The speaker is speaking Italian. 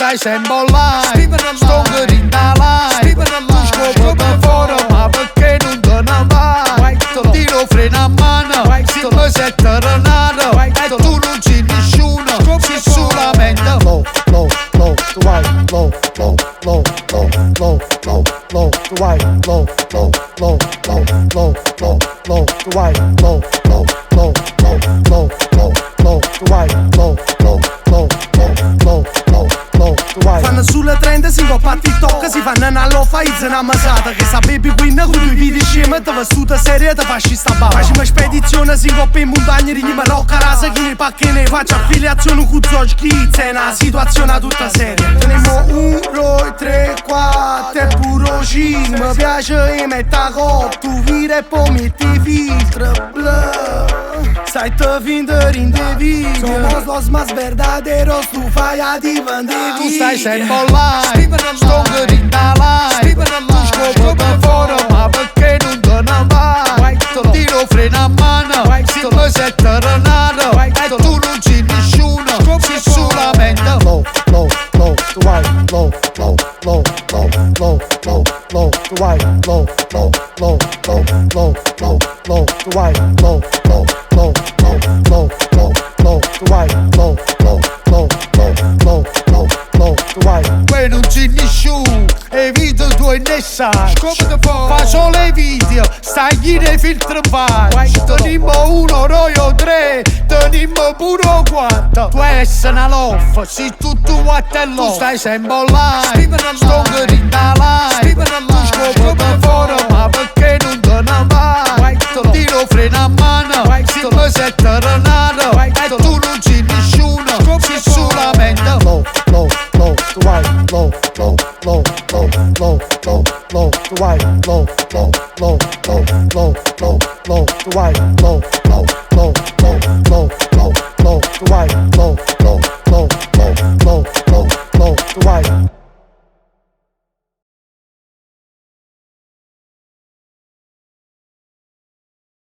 stai sempre online, sto in da line, tu scopri per fuori ma perché non te ne vai? Tiro freno a mano, si mi sette renato e tu non c'è nessuno, sei solamente low, low, low, tu vai, low, low, low, low, low, low, low, tu vai, low, low, low, low, low, low, low, tu vai, low, low, low, low, low, low, low, tu vai, low, low, low, low, low, low, low, tu vai. Fanno sulle 30, si va a TikTok, si fanno una lofa, una masata che sa baby queen con due video scema, te vestuta seria, te fasci sta bava. Facciamo spedizione, si va in montagna, rinni ma rocca rasa, chi ne pacche ne faccia affiliazione con Zog Kids, è una situazione tutta seria. Teniamo 1, 2, 3, 4 e puro 5, mi piace e metta cop, tu vire e poi metti filtro, bla. Stai te finta rinde video, somos los más verdaderos, tu fai a diventare. Tu stai sempre online, sto in da line, tu scopri per fuori ma perché non te ne vai? Tiro freno a mano, si mi sette renato e tu non c'è nessuno, sei solamente low, low, low, tu vai, low, low, low, low, low, low, low, tu vai, low, low, low, low, low, low, low, tu vai, low, low, low, low, low, low, low, tu vai, low, low, low, low, low, low, low, tu vai. Qui non c'è nessuno, e video tu ne sai, fa solo i video, stai nei filtri vai. Tenimmo 1, 2, 3, tenimmo pure 4. Tu essere una loffa, sei tutto guatello. Tu stai sempre online, sto in da line, tu scopri per fuori ma perché non te ne vai? Tiro freno a mano, si mi sette renato e tu non c'è nessuno, sei solamente low, low, low, tu vai, low, low, low, low, low, low, low, tu vai, low, low, low, low, low, low, low, tu vai, low, low, low, low, low, low, low, tu vai, low, low.